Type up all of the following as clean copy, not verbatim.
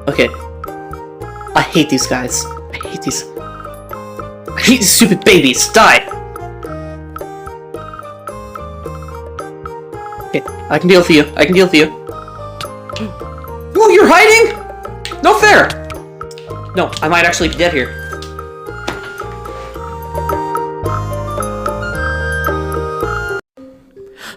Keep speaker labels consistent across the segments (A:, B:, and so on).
A: Okay. I hate these guys. I hate these stupid babies. Die! Okay, I can deal with you. I can deal with you. Oh, you're hiding? No fair! No, I might actually be dead here.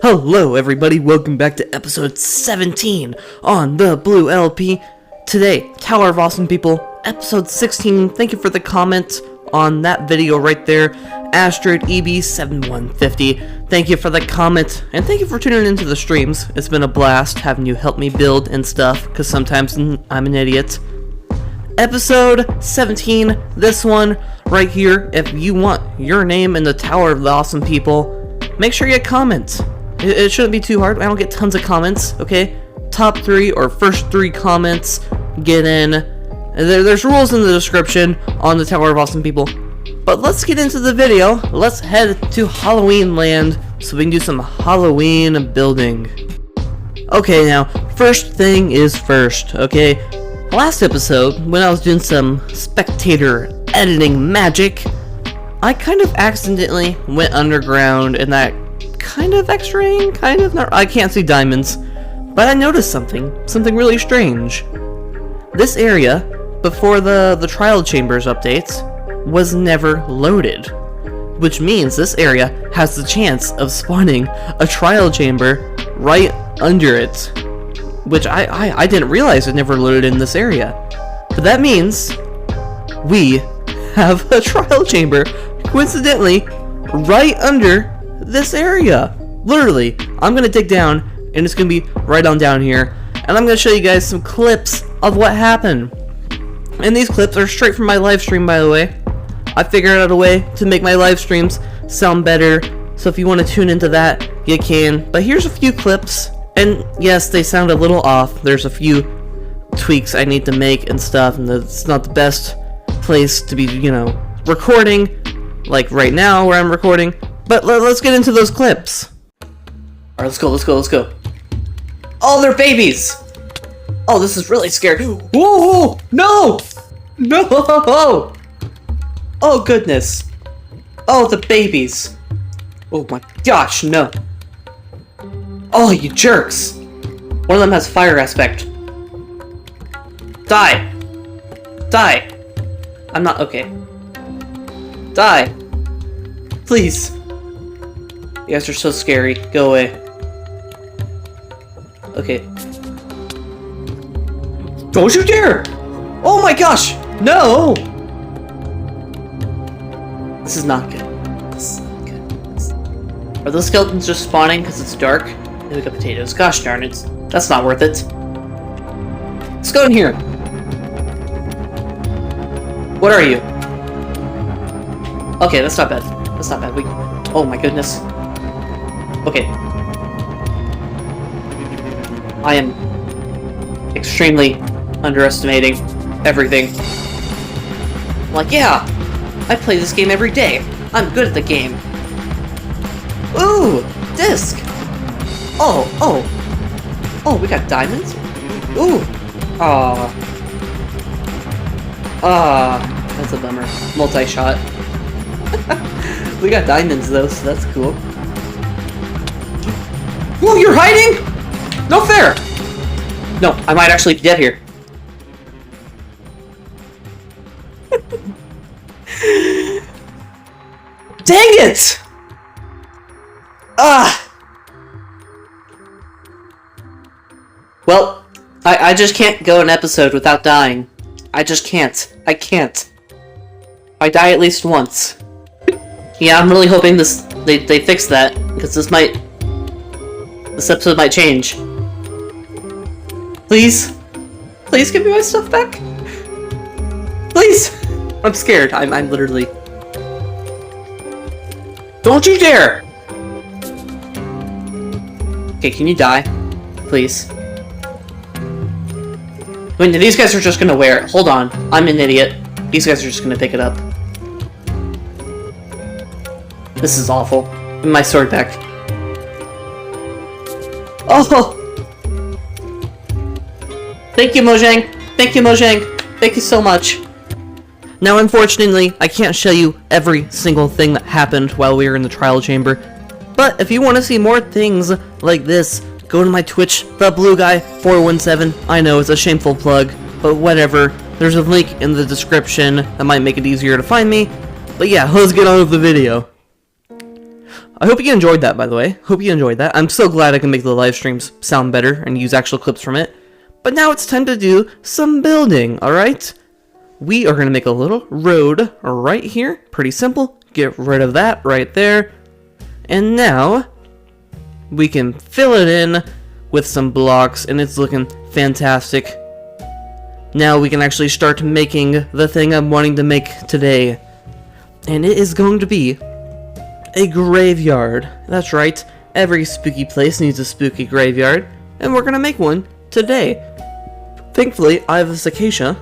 A: Hello everybody, welcome back to episode 17 on the Blue LP. Today, Tower of Awesome People, episode 16. Thank you for the comment on that video right there, Asteroid EB7150. Thank you for the comment, and thank you for tuning into the streams. It's been a blast having you help me build and stuff, because sometimes I'm an idiot. Episode 17, this one right here. If you want your name in the Tower of the Awesome People, make sure you comment. It shouldn't be too hard. I don't get tons of comments, okay? Top 3 or first 3 comments get in. There's rules in the description on the Tower of Awesome People. But let's get into the video. Let's head to Halloween land so we can do some Halloween building. Okay, now, first thing is first, okay? Last episode, when I was doing some spectator editing magic, I kind of accidentally went underground in that kind of X-raying, kind of not. I can't see diamonds, but I noticed something really strange. This area, before the trial chambers updates, was never loaded, which means this area has the chance of spawning a trial chamber right under it, which I didn't realize it never loaded in this area. But that means we have a trial chamber, coincidentally, right under this area. Literally, I'm gonna dig down and it's gonna be right on down here, and I'm gonna show you guys some clips of what happened. And these clips are straight from my live stream, by the way. I figured out a way to make my live streams sound better, so if you want to tune into that, you can. But here's a few clips, and yes, they sound a little off. There's a few tweaks I need to make and stuff, and it's not the best place to be, you know, recording, like right now where I'm recording. But let's get into those clips. Alright, let's go. Oh, they're babies! Oh, this is really scary. Whoa! No! No! Oh, goodness. Oh, the babies. Oh my gosh, no. Oh, you jerks. One of them has fire aspect. Die! Die! I'm not okay. Die! Please. You guys are so scary. Go away. Okay. Don't you dare! Oh my gosh! No! This is not good. This is not good. Are those skeletons just spawning because it's dark? And we got potatoes. Gosh darn it. That's not worth it. Let's go in here. What are you? Okay, that's not bad. That's not bad. Oh my goodness. Okay. I am extremely underestimating everything. I'm like, yeah, I play this game every day. I'm good at the game. Ooh, disc. Oh, we got diamonds. Ooh. That's a bummer. Multi-shot. We got diamonds though, so that's cool. Whoa, you're hiding? No fair! No, I might actually be dead here. Dang it! Well, I just can't go an episode without dying. I just can't. I can't. I die at least once. Yeah, I'm really hoping they fix that, because this episode might change. Please? Please give me my stuff back? Please! I'm scared. I'm literally... Don't you dare! Okay, can you die? Please. I mean, these guys are just gonna wear it. Hold on. I'm an idiot. These guys are just gonna pick it up. This is awful. Give me my sword back. Oh! Thank you, Mojang! Thank you, Mojang. Thank you so much. Now, unfortunately, I can't show you every single thing that happened while we were in the trial chamber. But if you want to see more things like this, go to my Twitch, TheBlueGuy417. I know it's a shameful plug, but whatever. There's a link in the description that might make it easier to find me. But yeah, let's get on with the video. I hope you enjoyed that, by the way. Hope you enjoyed that. I'm so glad I can make the live streams sound better and use actual clips from it. But now it's time to do some building, alright? We are going to make a little road right here. Pretty simple. Get rid of that right there. And now we can fill it in with some blocks, and it's looking fantastic. Now we can actually start making the thing I'm wanting to make today. And it is going to be a graveyard. That's right. Every spooky place needs a spooky graveyard, and we're going to make one today. Thankfully, I have this acacia,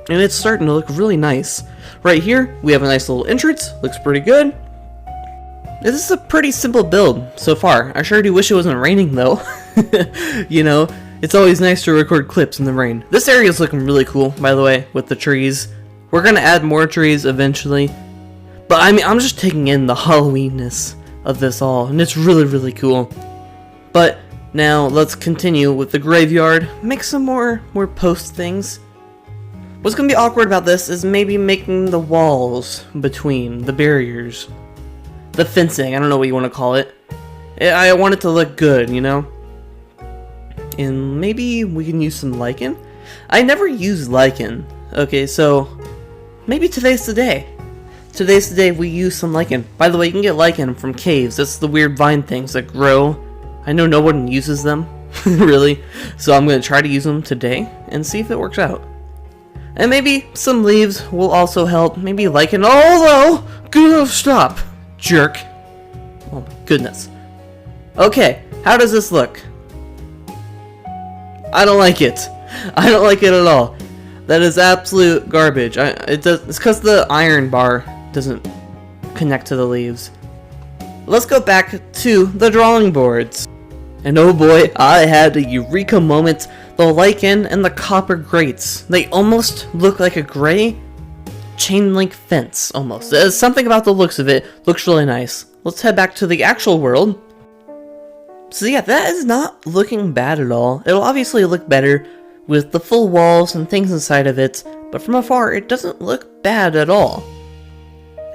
A: and it's starting to look really nice. Right here, we have a nice little entrance. Looks pretty good. This is a pretty simple build so far. I sure do wish it wasn't raining, though. You know, it's always nice to record clips in the rain. This area is looking really cool, by the way, with the trees. We're going to add more trees eventually. But, I mean, I'm just taking in the Halloweenness of this all, and it's really, really cool. But now, let's continue with the graveyard. Make some more post things. What's going to be awkward about this is maybe making the walls between the barriers. The fencing, I don't know what you want to call it. I want it to look good, you know? And maybe we can use some lichen? I never use lichen. Okay, so maybe today's the day. Today's the day we use some lichen. By the way, you can get lichen from caves. That's the weird vine things that grow. I know no one uses them, really. So I'm going to try to use them today and see if it works out. And maybe some leaves will also help. Maybe lichen. Although, stop, jerk. Oh my goodness. Okay, how does this look? I don't like it. I don't like it at all. That is absolute garbage. It's because the iron bar doesn't connect to the leaves. Let's go back to the drawing boards. And oh boy, I had a eureka moment. The lichen and the copper grates. They almost look like a gray chain link fence, almost. There's something about the looks of it. Looks really nice. Let's head back to the actual world. So yeah, that is not looking bad at all. It'll obviously look better with the full walls and things inside of it, but from afar, it doesn't look bad at all.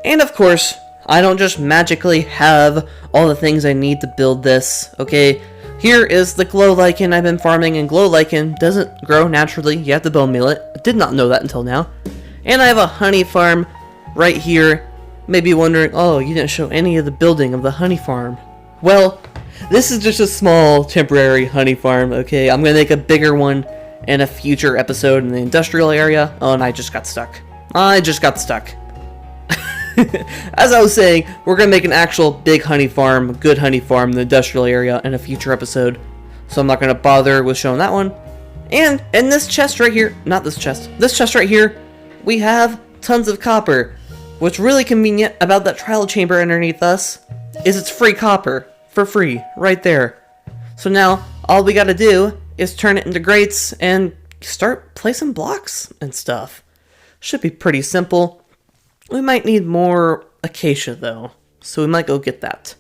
A: And of course, I don't just magically have all the things I need to build this, okay? Here is the glow lichen I've been farming, and glow lichen doesn't grow naturally. You have to bone meal it. I did not know that until now. And I have a honey farm right here. Maybe wondering, oh, you didn't show any of the building of the honey farm. Well, this is just a small temporary honey farm, okay? I'm going to make a bigger one in a future episode in the industrial area. Oh, and I just got stuck. As I was saying, we're going to make an actual big honey farm, a good honey farm in the industrial area in a future episode. So I'm not going to bother with showing that one. And in this chest right here, this chest right here, we have tons of copper. What's really convenient about that trial chamber underneath us is it's free copper. For free, right there. So now, all we got to do is turn it into grates and start placing blocks and stuff. Should be pretty simple. We might need more acacia though, so we might go get that.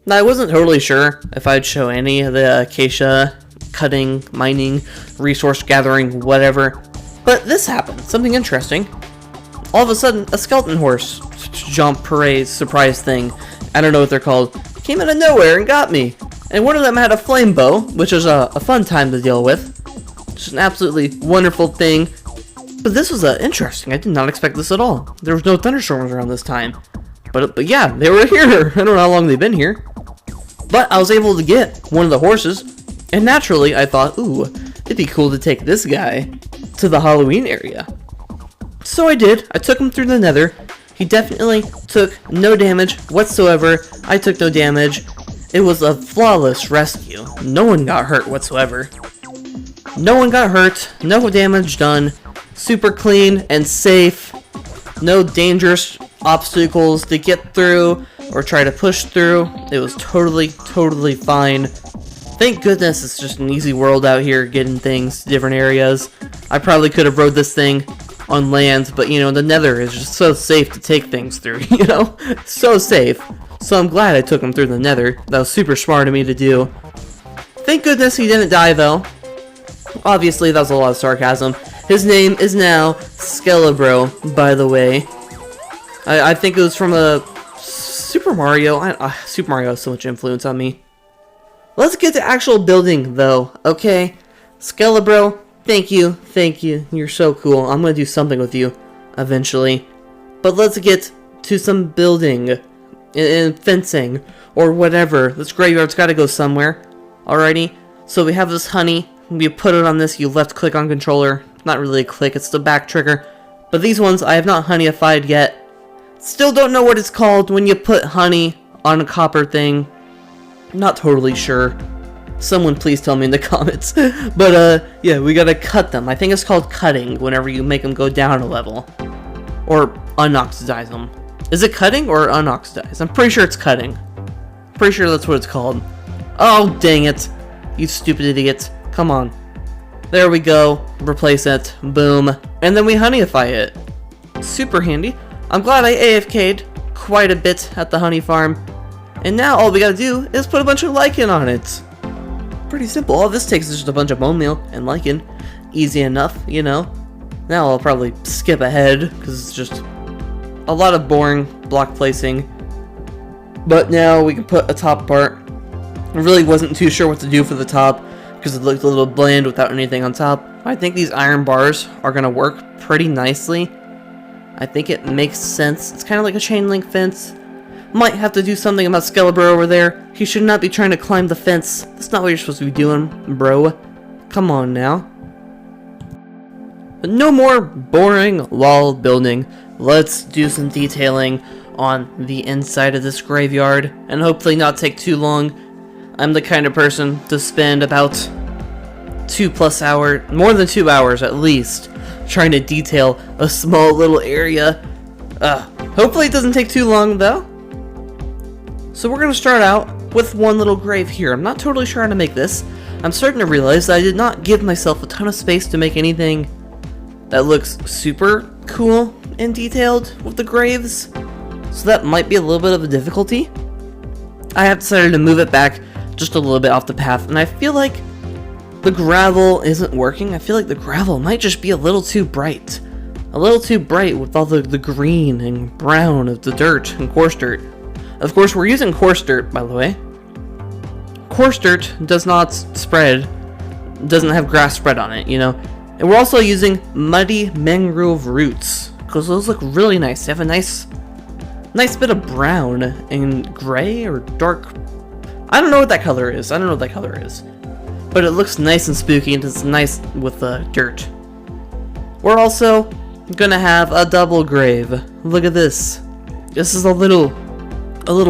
A: Now, I wasn't totally sure if I'd show any of the acacia cutting, mining, resource gathering, whatever, but this happened, something interesting. All of a sudden, a skeleton horse jump parade surprise thing, I don't know what they're called, came out of nowhere and got me. And one of them had a flame bow, which was a fun time to deal with. Just an absolutely wonderful thing. But this was interesting. I did not expect this at all. There was no thunderstorms around this time. But yeah, they were here. I don't know how long they've been here. But I was able to get one of the horses. And naturally, I thought, ooh, it'd be cool to take this guy to the Halloween area. So I did. I took him through the nether. He definitely took no damage whatsoever. I took no damage. It was a flawless rescue. No one got hurt whatsoever. No one got hurt. No damage done. Super clean and safe. No dangerous obstacles to get through or try to push through. It was totally fine. Thank goodness it's just an easy world out here, getting things to different areas. I probably could have rode this thing on land, but you know, the nether is just so safe to take things through, you know? So safe. So I'm glad I took him through the nether. That was super smart of me to do. Thank goodness he didn't die, though. Obviously, that was a lot of sarcasm. His name is now Skelebro, by the way. I think it was from a Super Mario. Super Mario has so much influence on me. Let's get to actual building, though, okay? Skelebro, thank you, thank you. You're so cool. I'm gonna do something with you eventually. But let's get to some building and fencing or whatever. This graveyard's gotta go somewhere. Alrighty, so we have this honey. You put it on this, you left click on controller. Not really a click, it's the back trigger. But these ones I have not honeyified yet. Still don't know what it's called when you put honey on a copper thing. Not totally sure. Someone please tell me in the comments. But yeah, we gotta cut them. I think it's called cutting whenever you make them go down a level. Or unoxidize them. Is it cutting or unoxidize? I'm pretty sure it's cutting. Pretty sure that's what it's called. Oh, dang it. You stupid idiot. Come on. There we go. Replace it. Boom. And then we honeyify it. Super handy. I'm glad I AFK'd quite a bit at the honey farm. And now all we gotta do is put a bunch of lichen on it. Pretty simple. All this takes is just a bunch of bone meal and lichen. Easy enough, you know. Now I'll probably skip ahead because it's just a lot of boring block placing. But now we can put a top part. I really wasn't too sure what to do for the top because it looked a little bland without anything on top. I think these iron bars are gonna work pretty nicely. I think it makes sense. It's kind of like a chain link fence. Might have to do something about Skelebro over there. He should not be trying to climb the fence. That's not what you're supposed to be doing, bro. Come on now. But no more boring wall building. Let's do some detailing on the inside of this graveyard and hopefully not take too long. I'm the kind of person to spend about 2+ hours, more than 2 hours at least, trying to detail a small little area. Hopefully it doesn't take too long though. So we're going to start out with one little grave here. I'm not totally sure how to make this. I'm starting to realize that I did not give myself a ton of space to make anything that looks super cool and detailed with the graves. So that might be a little bit of a difficulty. I have decided to move it back just a little bit off the path, and I feel like the gravel isn't working. I feel like the gravel might just be a little too bright. A little too bright with all the green and brown of the dirt and coarse dirt. Of course, we're using coarse dirt, by the way. Coarse dirt does not spread, doesn't have grass spread on it, you know. And we're also using muddy mangrove roots, because those look really nice. They have a nice bit of brown and gray or dark. I don't know what that color is. But it looks nice and spooky, and it's nice with the dirt. We're also gonna have a double grave. Look at this. This is a little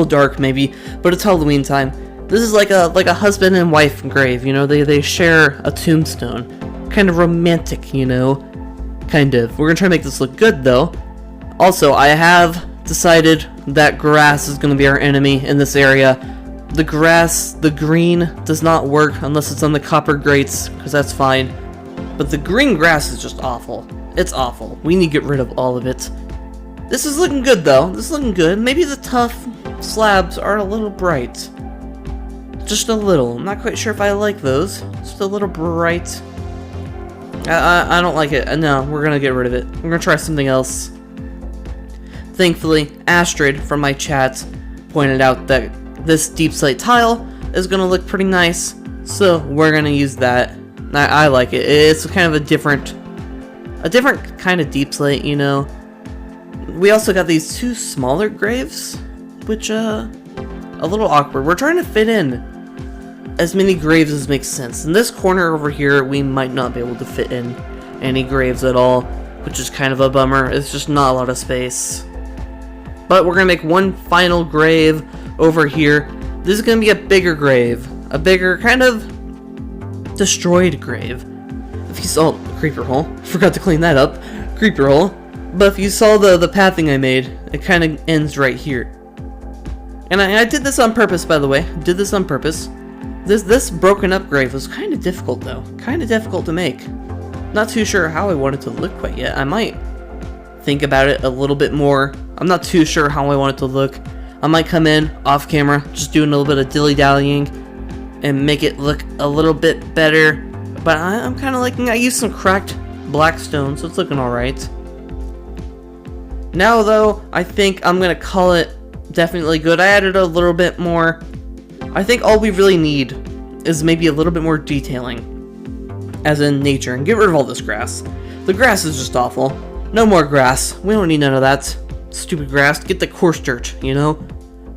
A: dark maybe, but it's Halloween time. This is like a husband and wife grave, you know. They share a tombstone. Kind of romantic, you know. Kind of. We're gonna try to make this look good though. Also, I have decided that grass is gonna be our enemy in this area. The grass, the green, does not work unless it's on the copper grates, because that's fine. But the green grass is just awful. It's awful. We need to get rid of all of it. This is looking good though. This is looking good. Maybe the tough slabs are a little bright. Just a little. I'm not quite sure if I like those. Just a little bright. I don't like it. No, we're gonna get rid of it. We're gonna try something else. Thankfully, Astrid from my chat pointed out that this deep slate tile is gonna look pretty nice, so we're gonna use that. I like it. It's kind of a different kind of deep slate, you know. We also got these two smaller graves, which a little awkward. We're trying to fit in as many graves as makes sense. In this corner over here, we might not be able to fit in any graves at all, which is kind of a bummer. It's just not a lot of space. But we're gonna make one final grave over here. This is gonna be a bigger grave, a bigger kind of destroyed grave. If you saw creeper hole, forgot to clean that up, creeper hole. But if you saw the pathing I made, it kind of ends right here. And I did this on purpose, by the way. Did this on purpose. This broken up grave was kind of difficult though. Kind of difficult to make. Not too sure how I want it to look quite yet. I might think about it a little bit more. I'm not too sure how I want it to look. I might come in off camera, just do a little bit of dilly-dallying and make it look a little bit better. But I'm kind of liking, I used some cracked black stone, so it's looking alright. Now though, I think I'm gonna call it definitely good. I added a little bit more. I think all we really need is maybe a little bit more detailing, as in nature, and get rid of all this grass. The grass is just awful. No more grass. We don't need none of that stupid grass. Get the coarse dirt, you know?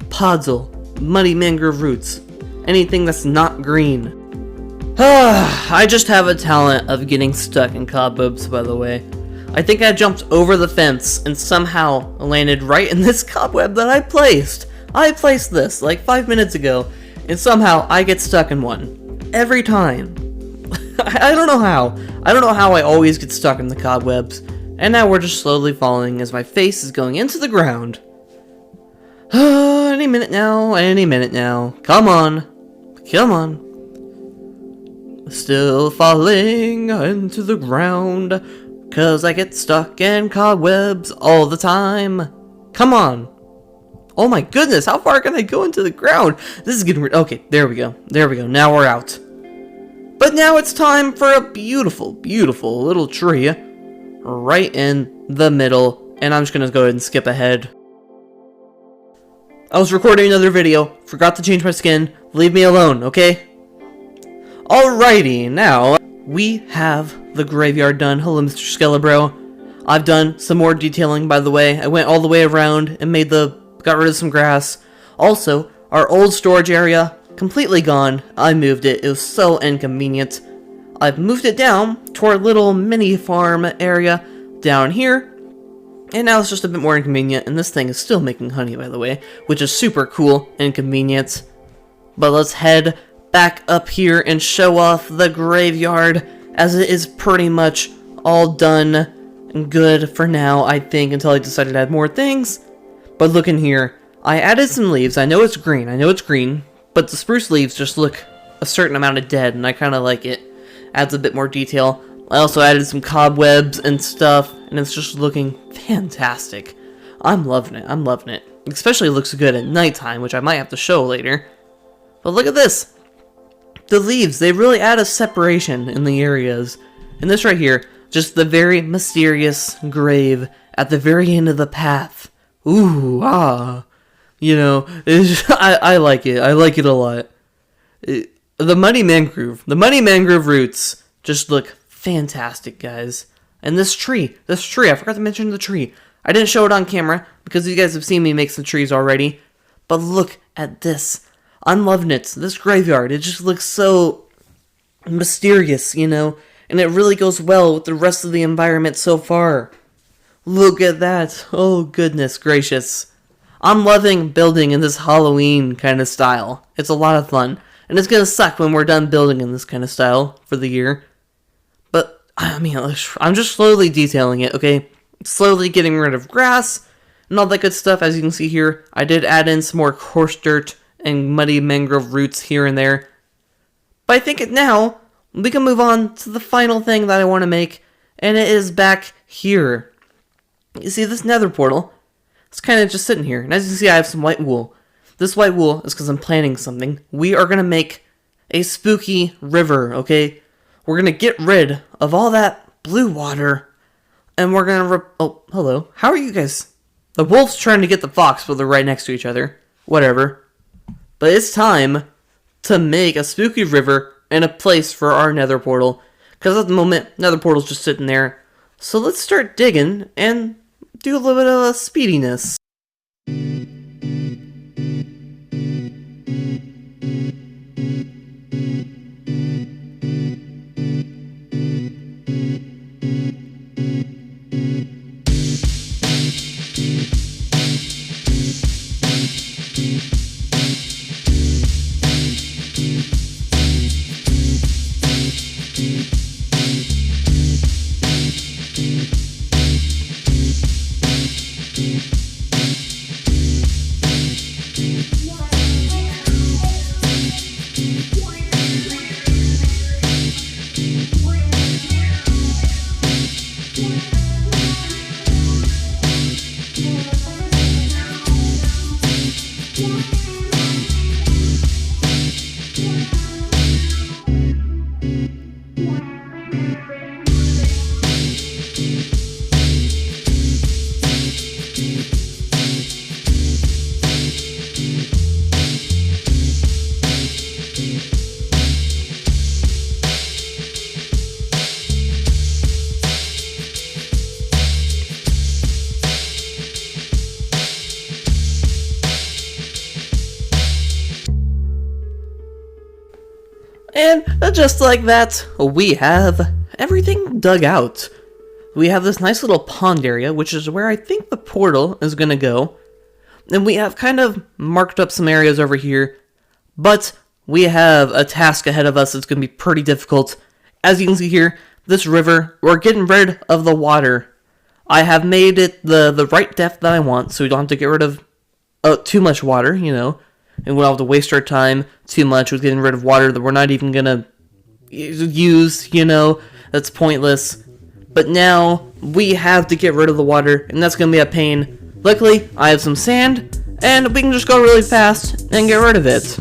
A: Podzol, muddy mangrove roots, anything that's not green. I just have a talent of getting stuck in cobwebs, by the way. I think I jumped over the fence and somehow landed right in this cobweb that I placed. I placed this like 5 minutes ago, and somehow I get stuck in one. Every time. I don't know how. I don't know how I always get stuck in the cobwebs. And now we're just slowly falling as my face is going into the ground. Any minute now, any minute now. Come on. Come on. Still falling into the ground, 'cause I get stuck in cobwebs all the time. Come on. Oh my goodness, how far can I go into the ground? This is getting weird. Okay, there we go. There we go. Now we're out. But now it's time for a beautiful, beautiful little tree right in the middle. And I'm just going to go ahead and skip ahead. I was recording another video. Forgot to change my skin. Leave me alone, okay? Alrighty, now we have the graveyard done. Hello, Mr. Skelebro. I've done some more detailing, by the way. I went all the way around and got rid of some grass. Also, our old storage area, completely gone. I moved it. It was so inconvenient. I've moved it down to our little mini farm area down here. And now it's just a bit more inconvenient. And this thing is still making honey, by the way, which is super cool and convenient. But let's head back up here and show off the graveyard, as it is pretty much all done and good for now, I think, until I decided to add more things. But look in here. I added some leaves. I know it's green, but the spruce leaves just look a certain amount of dead, and I kind of like it. Adds a bit more detail. I also added some cobwebs and stuff, and it's just looking fantastic. I'm loving it. I'm loving it. Especially looks good at nighttime, which I might have to show later. But look at this. The leaves, they really add a separation in the areas. And this right here, just the very mysterious grave at the very end of the path. Ooh, ah. You know, I like it. I like it a lot. The muddy mangrove roots just look fantastic, guys. And this tree, I forgot to mention the tree. I didn't show it on camera because you guys have seen me make some trees already. But look at this. I'm loving it. This graveyard, it just looks so mysterious, you know, and it really goes well with the rest of the environment so far. Look at that. Oh, goodness gracious. I'm loving building in this Halloween kind of style. It's a lot of fun, and it's gonna suck when we're done building in this kind of style for the year. But, I mean, I'm just slowly detailing it, okay? Slowly getting rid of grass and all that good stuff. As you can see here, I did add in some more coarse dirt and muddy mangrove roots here and there. But I think now we can move on to the final thing that I want to make, and it is back here. You see this nether portal? It's kind of just sitting here, and as you can see, I have some white wool. This white wool is because I'm planning something. We are going to make a spooky river, okay? We're going to get rid of all that blue water, and we're going to... Oh, hello. How are you guys? The wolf's trying to get the fox, but they're right next to each other. Whatever. But it's time to make a spooky river and a place for our nether portal. Because at the moment, nether portal's just sitting there. So let's start digging and do a little bit of speediness. just like that, we have everything dug out. We have this nice little pond area, which is where I think the portal is gonna go. And we have kind of marked up some areas over here, but we have a task ahead of us that's gonna be pretty difficult. As you can see here, this river, we're getting rid of the water. I have made it the right depth that I want, so we don't have to get rid of too much water, you know, and we don't have to waste our time too much with getting rid of water that we're not even gonna use, you know, that's pointless. But now we have to get rid of the water, and that's gonna be a pain. Luckily, I have some sand, and we can just go really fast and get rid of it.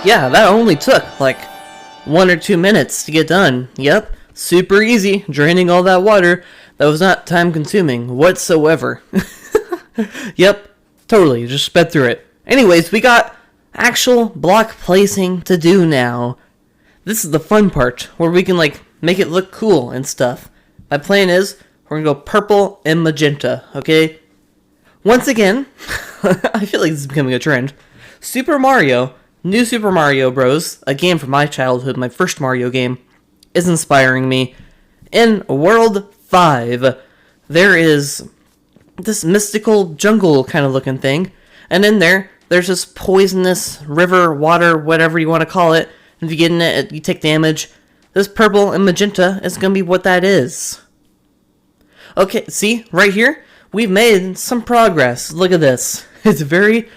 A: Yeah, that only took like 1 or 2 minutes to get done. Yep, super easy, draining all that water. That was not time consuming whatsoever. Yep, totally, just sped through it. Anyways, we got actual block placing to do now. This is the fun part, where we can like make it look cool and stuff. My plan is, we're gonna go purple and magenta, okay? Once again, I feel like this is becoming a trend. New Super Mario Bros., a game from my childhood, my first Mario game, is inspiring me. In World 5, there is this mystical jungle kind of looking thing, and in there's this poisonous river, water, whatever you want to call it, and if you get in it, you take damage. This purple and magenta is going to be what that is. Okay, see, right here, we've made some progress. Look at this. It's very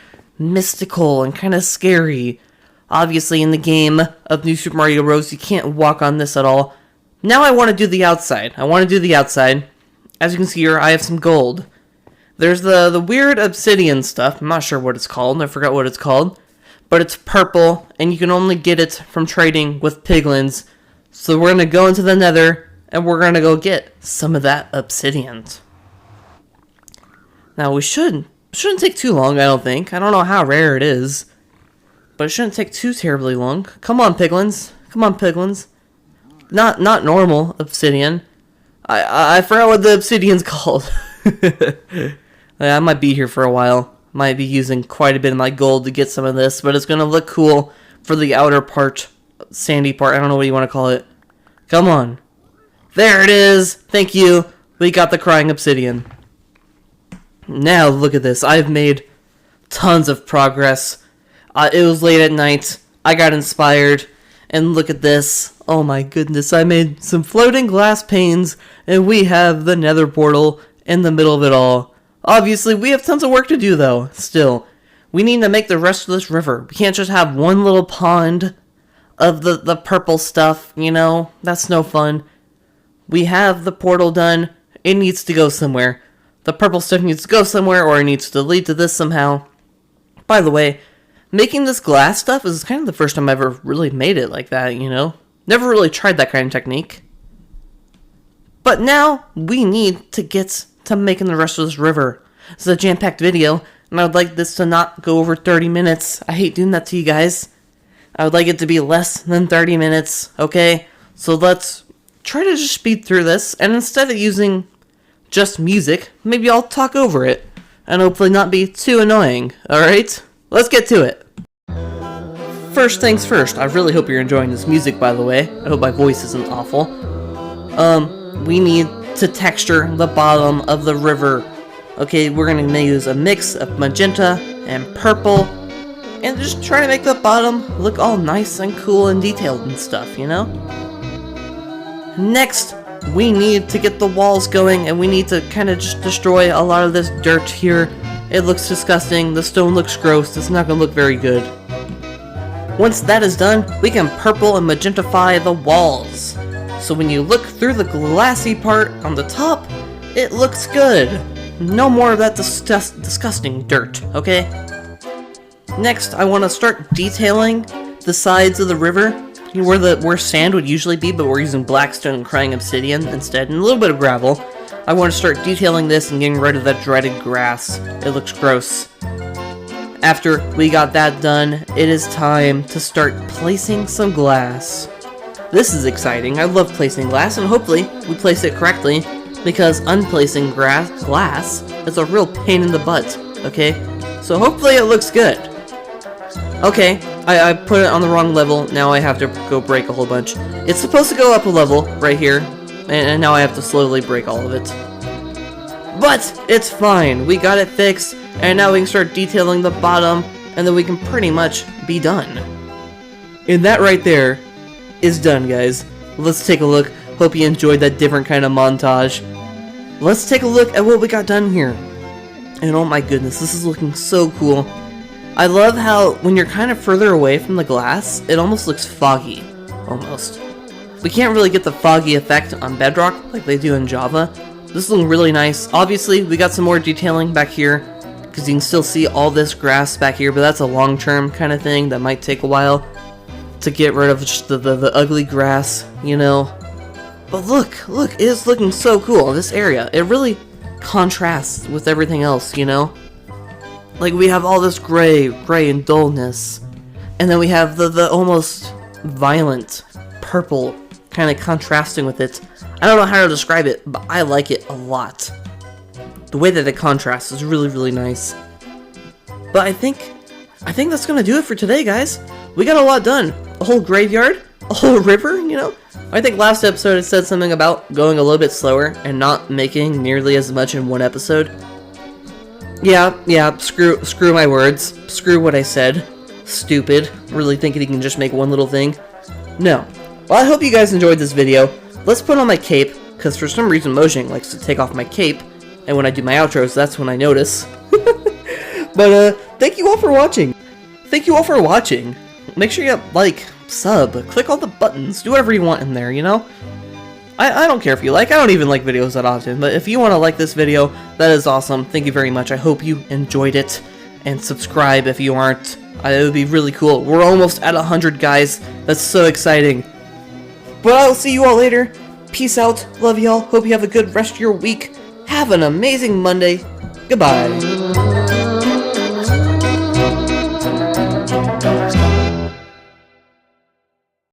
A: mystical and kind of scary. Obviously, in the game of New Super Mario Bros., you can't walk on this at all. Now I want to do the outside. As you can see here, I have some gold. There's the weird obsidian stuff. I'm not sure what it's called. I forgot what it's called. But it's purple, and you can only get it from trading with piglins. So we're going to go into the nether, and we're going to go get some of that obsidian. Now, we shouldn't take too long, I don't think. I don't know how rare it is. But it shouldn't take too terribly long. Come on, piglins. Not normal obsidian. I forgot what the obsidian's called. I might be here for a while. Might be using quite a bit of my gold to get some of this, but it's going to look cool for the outer part, sandy part. I don't know what you want to call it. Come on. There it is. Thank you. We got the crying obsidian. Now look at this. I've made tons of progress. It was late at night. I got inspired. And look at this. Oh my goodness. I made some floating glass panes. And we have the nether portal in the middle of it all. Obviously, we have tons of work to do, though. Still, we need to make the rest of this river. We can't just have one little pond of the purple stuff, you know? That's no fun. We have the portal done. It needs to go somewhere. The purple stuff needs to go somewhere, or it needs to lead to this somehow. By the way, making this glass stuff is kind of the first time I ever really made it like that, you know? Never really tried that kind of technique. But now, we need to get to making the rest of this river. This is a jam-packed video, and I would like this to not go over 30 minutes. I hate doing that to you guys. I would like it to be less than 30 minutes, okay? So let's try to just speed through this, and instead of using just music, maybe I'll talk over it, and hopefully not be too annoying, alright? Let's get to it. First things first, I really hope you're enjoying this music, by the way. I hope my voice isn't awful. We need to texture the bottom of the river. Okay, we're going to use a mix of magenta and purple, and just try to make the bottom look all nice and cool and detailed and stuff, you know? Next, we need to get the walls going, and we need to kind of just destroy a lot of this dirt here. It looks disgusting, the stone looks gross, it's not going to look very good. Once that is done, we can purple and magentify the walls. So when you look through the glassy part on the top, it looks good. No more of that disgusting dirt, okay? Next, I want to start detailing the sides of the river, where sand would usually be, but we're using blackstone and crying obsidian instead, and a little bit of gravel. I want to start detailing this and getting rid of that dreaded grass. It looks gross. After we got that done, it is time to start placing some glass. This is exciting. I love placing glass, and hopefully we place it correctly, because unplacing glass is a real pain in the butt, okay? So hopefully it looks good. Okay, I put it on the wrong level. Now I have to go break a whole bunch. It's supposed to go up a level right here, and now I have to slowly break all of it. But it's fine. We got it fixed, and now we can start detailing the bottom, and then we can pretty much be done. And that right there is done, guys. Let's take a look. Hope you enjoyed that different kind of montage. Let's take a look at what we got done here. And oh my goodness, this is looking so cool. I love how when you're kind of further away from the glass, it almost looks foggy. Almost. We can't really get the foggy effect on Bedrock like they do in Java. This is looking really nice. Obviously, we got some more detailing back here, because you can still see all this grass back here, but that's a long-term kind of thing that might take a while to get rid of just the ugly grass, you know. But look, it is looking so cool, this area. It really contrasts with everything else, you know? Like, we have all this gray and dullness, and then we have the almost violent purple kind of contrasting with it. I don't know how to describe it, but I like it a lot. The way that it contrasts is really, really nice. But I think that's gonna do it for today, guys. We got a lot done. A whole graveyard, a whole river, you know? I think last episode it said something about going a little bit slower and not making nearly as much in one episode. Yeah, screw my words. Screw what I said. Stupid. Really thinking he can just make one little thing. No. Well, I hope you guys enjoyed this video. Let's put on my cape, because for some reason Mojang likes to take off my cape, and when I do my outros, that's when I notice. But, thank you all for watching. Make sure you like, sub, click all the buttons, do whatever you want in there, you know? I don't care if you like, I don't even like videos that often, but if you want to like this video, that is awesome. Thank you very much. I hope you enjoyed it, and subscribe if you aren't. It would be really cool. We're almost at 100, guys. That's so exciting. But I'll see you all later. Peace out. Love y'all. Hope you have a good rest of your week. Have an amazing Monday. Goodbye.